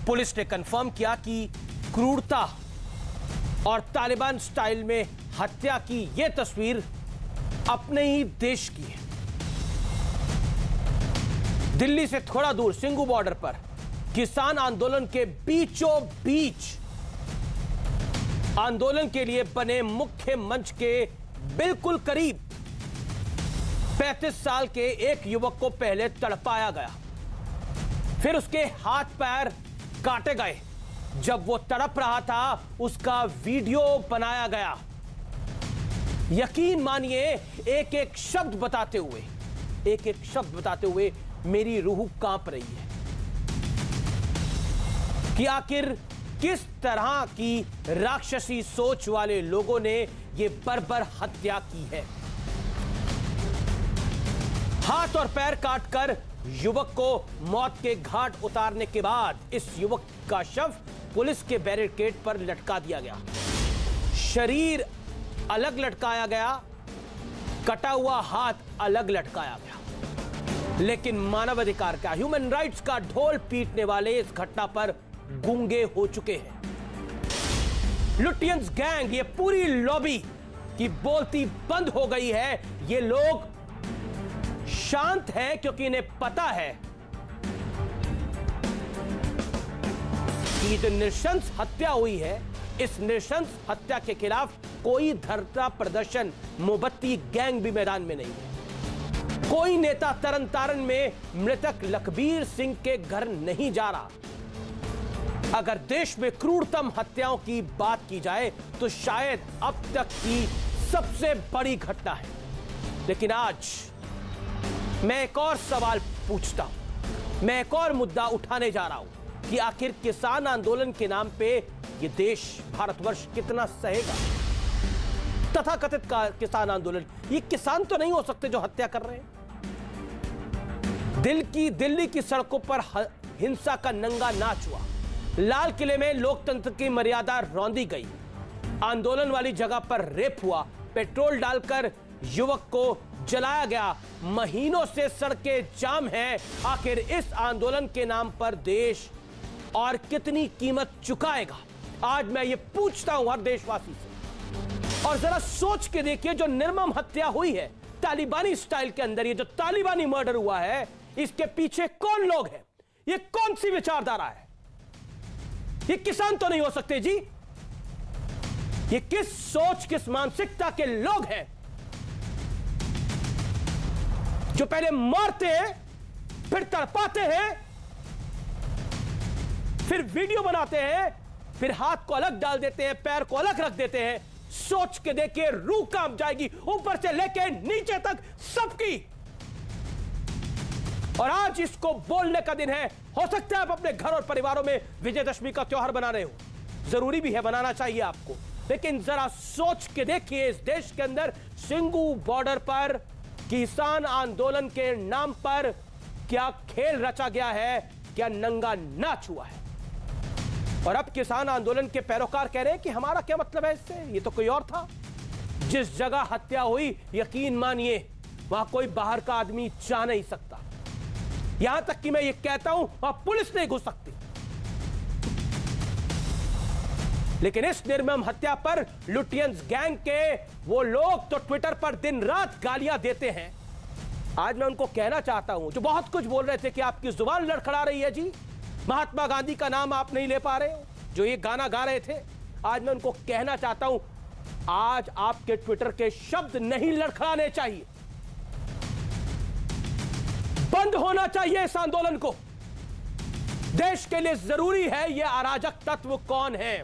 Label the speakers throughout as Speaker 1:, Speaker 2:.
Speaker 1: Police ने confirm किया कि क्रूरता और तालिबान स्टाइल में हत्या की यह तस्वीर अपने ही देश की है। दिल्ली से थोड़ा दूर सिंघू बॉर्डर पर किसान आंदोलन के बीचों बीच आंदोलन के लिए बने मुख्य मंच के बिल्कुल करीब 35 साल के एक युवक को पहले तड़पाया गया, फिर उसके हाथ पैर काटे गए। जब वो तड़प रहा था उसका वीडियो बनाया गया। यकीन मानिए एक एक शब्द बताते हुए मेरी रूह कांप रही है कि आखिर किस तरह की राक्षसी सोच वाले लोगों ने यह बर्बर हत्या की है। हाथ और पैर काटकर युवक को मौत के घाट उतारने के बाद इस युवक का शव पुलिस के बैरिकेड पर लटका दिया गया। शरीर अलग लटकाया गया, कटा हुआ हाथ अलग लटकाया गया। लेकिन मानवाधिकार का, ह्यूमन राइट्स का ढोल पीटने वाले इस घटना पर गूंगे हो चुके हैं। लुटियंस गैंग, ये पूरी लॉबी की बोलती बंद हो गई है। ये लोग शांत हैं क्योंकि इन्हें पता है कि जो नृशंस हत्या हुई है, इस नृशंस हत्या के खिलाफ कोई धरना प्रदर्शन, मोमबत्ती गैंग भी मैदान में नहीं है। कोई नेता तरन तारण में मृतक लखबीर सिंह के घर नहीं जा रहा। अगर देश में क्रूरतम हत्याओं की बात की जाए तो शायद अब तक की सबसे बड़ी घटना है। लेकिन आज मैं एक और सवाल पूछता हूं, मैं एक और मुद्दा उठाने जा रहा हूं कि आखिर किसान आंदोलन के नाम पे ये देश, भारतवर्ष कितना सहेगा। तथाकथित किसान आंदोलन, ये किसान तो नहीं हो सकते जो हत्या कर रहे हैं। दिल्ली की सड़कों पर हिंसा का नंगा नाच हुआ। लाल किले में लोकतंत्र की मर्यादा रौंदी गई। आंदोलन वाली जगह पर रेप हुआ, पेट्रोल डालकर युवक को जलाया गया। महीनों से सड़कें जाम हैं। आखिर इस आंदोलन के नाम पर देश और कितनी कीमत चुकाएगा? आज मैं ये पूछता हूं हर देशवासी से। और जरा सोच के देखिए, जो निर्मम हत्या हुई है तालिबानी स्टाइल के अंदर, ये जो तालिबानी मर्डर हुआ है, इसके पीछे कौन लोग हैं? ये कौन सी विचारधारा है? ये किसान तो नहीं हो सकते जी। ये किस सोच, किस मानसिकता के लोग हैं जो पहले मारते हैं, फिर तड़पाते हैं, फिर वीडियो बनाते हैं, फिर हाथ को अलग डाल देते हैं, पैर को अलग रख देते हैं। सोच के देखिए, रूह कांप जाएगी, ऊपर से लेके नीचे तक सबकी। और आज इसको बोलने का दिन है। हो सकता है आप अपने घर और परिवारों में विजयदशमी का त्योहार बना रहे हो, जरूरी भी है, बनाना चाहिए आपको। लेकिन जरा सोच के देखिए, इस देश के अंदर सिंघू बॉर्डर पर किसान आंदोलन के नाम पर क्या खेल रचा गया है, क्या नंगा नाच हुआ है। और अब किसान आंदोलन के पैरोकार कह रहे हैं कि हमारा क्या मतलब है इससे, ये तो कोई और था। जिस जगह हत्या हुई, यकीन मानिए वहां कोई बाहर का आदमी जा नहीं सकता। यहां तक कि मैं ये कहता हूं वहां पुलिस नहीं घुस सकती। लेकिन इस निर्मम हत्या पर लुटियंस गैंग के वो लोग तो ट्विटर पर दिन रात गालियां देते हैं। आज मैं उनको कहना चाहता हूं, जो बहुत कुछ बोल रहे थे कि आपकी जुबान लड़खड़ा रही है जी, महात्मा गांधी का नाम आप नहीं ले पा रहे हो, जो ये गाना गा रहे थे। आज मैं उनको कहना चाहता हूं, आज आपके ट्विटर के शब्द नहीं लड़खड़ाने चाहिए। बंद होना चाहिए इस आंदोलन को। देश के लिए जरूरी है ये अराजक तत्व कौन है।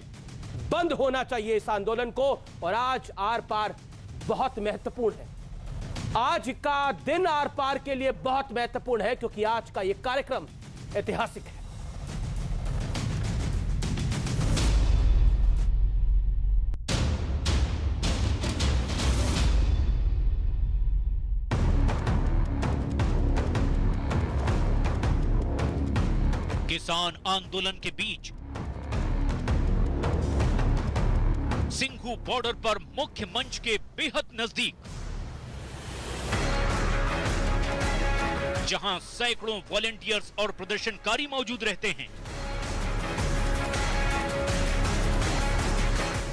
Speaker 1: बंद होना चाहिए इस आंदोलन को। और आज आर पार बहुत महत्वपूर्ण है। आज का दिन आर पार के लिए बहुत महत्वपूर्ण है क्योंकि आज का यह कार्यक्रम ऐतिहासिक है।
Speaker 2: किसान आंदोलन के बीच सिंघू बॉर्डर पर मुख्य मंच के बेहद नजदीक, जहां सैकड़ों वॉलेंटियर्स और प्रदर्शनकारी मौजूद रहते हैं,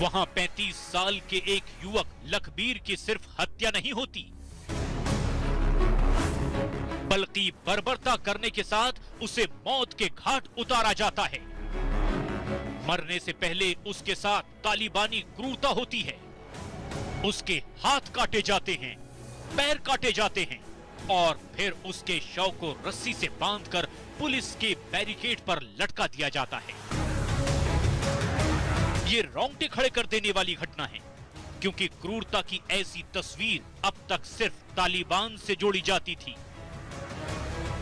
Speaker 2: वहां 35 साल के एक युवक लखबीर की सिर्फ हत्या नहीं होती, बल्कि बर्बरता करने के साथ उसे मौत के घाट उतारा जाता है। मरने से पहले उसके साथ तालिबानी क्रूरता होती है। उसके हाथ काटे जाते हैं, पैर काटे जाते हैं और फिर उसके शव को रस्सी से बांधकर पुलिस के बैरिकेड पर लटका दिया जाता है। ये रोंगटे खड़े कर देने वाली घटना है, क्योंकि क्रूरता की ऐसी तस्वीर अब तक सिर्फ तालिबान से जोड़ी जाती थी।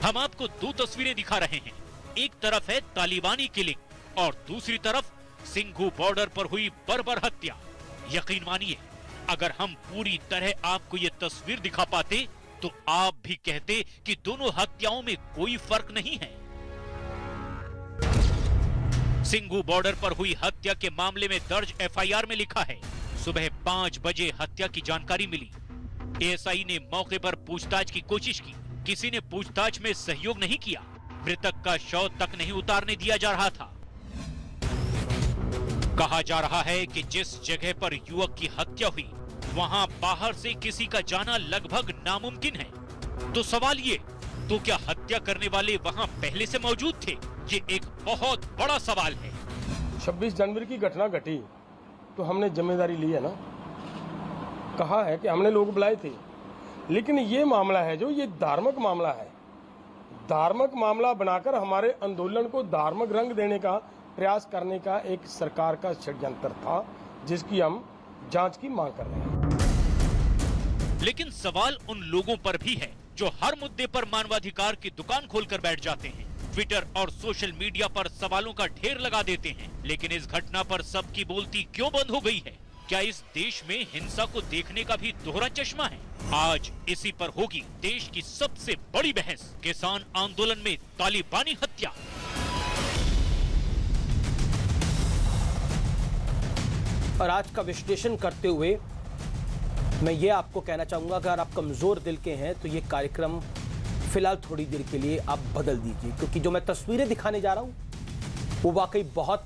Speaker 2: हम आपको दो तस्वीरें दिखा रहे हैं। एक तरफ है तालिबानी किलिंग और दूसरी तरफ सिंघू बॉर्डर पर हुई बर्बर हत्या। यकीन मानिए, अगर हम पूरी तरह आपको ये तस्वीर दिखा पाते तो आप भी कहते कि दोनों हत्याओं में कोई फर्क नहीं है। सिंघू बॉर्डर पर हुई हत्या के मामले में दर्ज एफआईआर में लिखा है, सुबह 5 बजे हत्या की जानकारी मिली। एएसआई ने मौके पर पूछताछ की कोशिश की, किसी ने पूछताछ में सहयोग नहीं किया। मृतक का शव तक नहीं उतारने दिया जा रहा था। कहा जा रहा है कि जिस जगह पर युवक की हत्या हुई वहां बाहर से किसी का जाना लगभग नामुमकिन है। तो सवाल ये, तो क्या हत्या करने वाले वहां पहले से मौजूद थे? ये एक बहुत बड़ा सवाल है।
Speaker 3: 26 जनवरी की घटना घटी तो हमने जिम्मेदारी ली है ना, कहा है कि हमने लोग बुलाए थे, लेकिन ये मामला है जो ये धार्मिक मामला है। धार्मिक मामला बनाकर हमारे आंदोलन को धार्मिक रंग देने का प्रयास करने का एक सरकार का षड्यंत्र था, जिसकी हम जांच की मांग कर रहे हैं।
Speaker 2: लेकिन सवाल उन लोगों पर भी है जो हर मुद्दे पर मानवाधिकार की दुकान खोलकर बैठ जाते हैं, ट्विटर और सोशल मीडिया पर सवालों का ढेर लगा देते हैं। लेकिन इस घटना पर सबकी बोलती क्यों बंद हो गई है? क्या इस देश में हिंसा को देखने का भी दोहरा चश्मा है? आज इसी पर होगी देश की सबसे बड़ी बहस, किसान आंदोलन में तालिबानी हत्या।
Speaker 1: और आज का विश्लेषण करते हुए मैं ये आपको कहना चाहूँगा, अगर आप कमज़ोर दिल के हैं तो ये कार्यक्रम फिलहाल थोड़ी देर के लिए आप बदल दीजिए, क्योंकि जो मैं तस्वीरें दिखाने जा रहा हूँ वो वाकई बहुत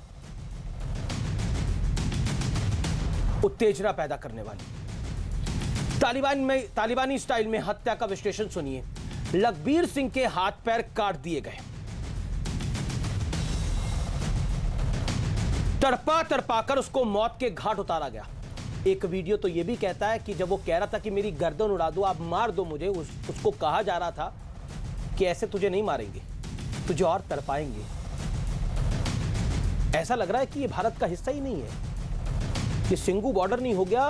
Speaker 1: उत्तेजना पैदा करने वाली। तालिबानी स्टाइल में हत्या का विश्लेषण सुनिए। लखबीर सिंह के हाथ पैर काट दिए गए, तड़पा तड़पा कर उसको मौत के घाट उतारा गया। एक वीडियो तो यह भी कहता है कि जब वो कह रहा था कि मेरी गर्दन उड़ा दो, आप मार दो मुझे, उसको कहा जा रहा था कि ऐसे तुझे नहीं मारेंगे, तुझे और तड़पाएंगे। ऐसा लग रहा है कि ये भारत का हिस्सा ही नहीं है। ये सिंघू बॉर्डर नहीं हो गया